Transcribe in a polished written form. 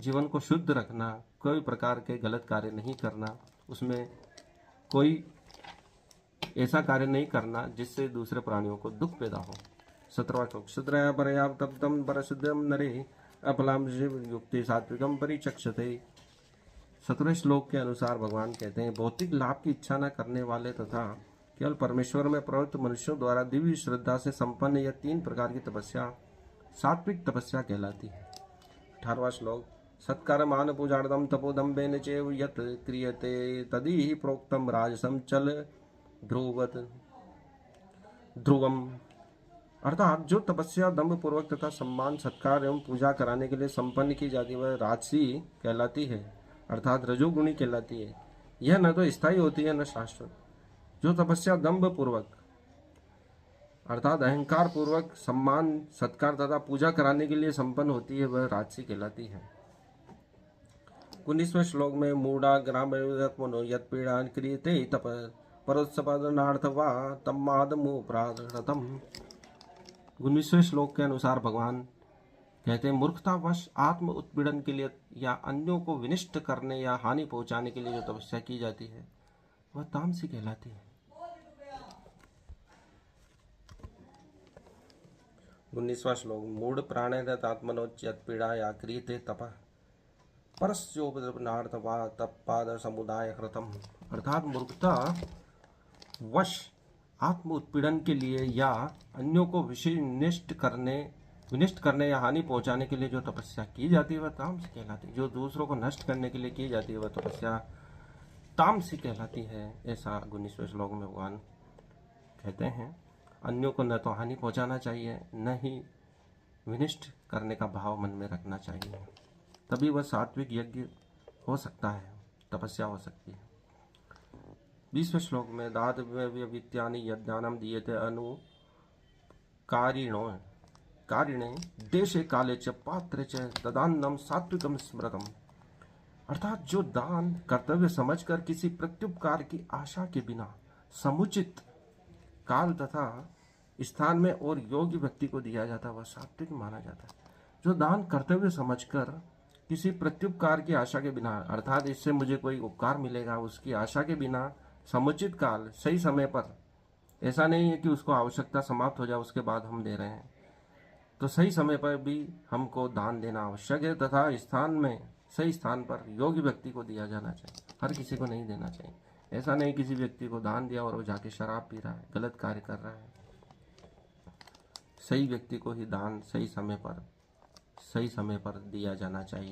जीवन को शुद्ध रखना, कोई प्रकार के गलत कार्य नहीं करना, उसमें कोई ऐसा कार्य नहीं करना जिससे दूसरे प्राणियों को दुख पैदा हो। 17वां श्लोक शुद्रया परया तप्तम परशुद्धम नरे अपलाम युक्ति सात्विकम परिचक्षते। 17वें श्लोक के अनुसार भगवान कहते हैं, भौतिक लाभ की इच्छा न करने वाले तथा केवल परमेश्वर में प्रवृत्त मनुष्यों द्वारा दिव्य श्रद्धा से संपन्न यह 3 प्रकार की तपस्या सात्विक तपस्या कहलाती है। 18वां श्लोक सत्कर्मान पूजार्थम तपोदम्बेन चैव यत् क्रियते तदिह प्रोक्तम राजसम चल ध्रुवम। अर्थात जो तपस्या दम्भ पूर्वक तथा सम्मान सत्कार एवं पूजा कराने के लिए संपन्न की जाती है वह राजसी कहलाती है, अर्थात रजोगुणी कहलाती है। यह न तो स्थायी होती है न शाश्वत। जो तपस्या दम्भ पूर्वक अर्थात अहंकार पूर्वक सम्मान सत्कार तथा पूजा कराने के लिए संपन्न होती है वह राजसी कहलाती है। 19वें श्लोक में मूढ़ा ग्राम यत् पीड़ा क्रियते तप परोत्सपादनार्थ वा तम्मादमुपराधम। 19वें श्लोक के अनुसार भगवान कहते हैं, मूर्खतावश आत्म उत्पीड़न के लिए या अन्यों को विनिष्ट करने या हानि पहुंचाने के लिए जो तपस्या की जाती है वह तामसी कहलाती है। 19वां श्लोक मूढ़ प्राणेरतात्मनोच्यत पीड़ा या क्रियते तप परस्योपद्रवनार्थ वा तत्पाद समुदाय कृतम। अर्थात मूर्खता वश आत्म उत्पीड़न के लिए या अन्यों को विनिष्ट करने या हानि पहुंचाने के लिए जो तपस्या की जाती है वह तामसी कहलाती है। जो दूसरों को नष्ट करने के लिए की जाती है वह तपस्या तामसी कहलाती है। ऐसा 19वें श्लोक में भगवान कहते हैं। अन्यों को न तो हानि पहुंचाना चाहिए न ही विनिष्ट करने का भाव मन में रखना चाहिए, तभी वह सात्विक यज्ञ हो सकता है, तपस्या हो सकती है। 20वें श्लोक में दातव्यवित्यानि यज्ञानम दीयते अनु कारिणे देशे काले च पात्रे च तदान्नम सात्विकम स्मृतम। अर्थात जो दान कर्तव्य समझकर किसी प्रत्युपकार की आशा के बिना समुचित काल तथा स्थान में और योग्य व्यक्ति को दिया जाता है वह सात्विक माना जाता है। जो दान कर्तव्य समझकर किसी प्रत्युपकार की आशा के बिना अर्थात इससे मुझे कोई उपकार मिलेगा उसकी आशा के बिना समुचित काल सही समय पर, ऐसा नहीं है कि उसको आवश्यकता समाप्त हो जाए उसके बाद हम दे रहे हैं, तो सही समय पर भी हमको दान देना आवश्यक है तथा स्थान में सही स्थान पर योग्य व्यक्ति को दिया जाना चाहिए, हर किसी को नहीं देना चाहिए। ऐसा नहीं किसी व्यक्ति को दान दिया और वो जाके शराब पी रहा है, गलत कार्य कर रहा है। सही व्यक्ति को ही दान सही समय पर दिया जाना चाहिए।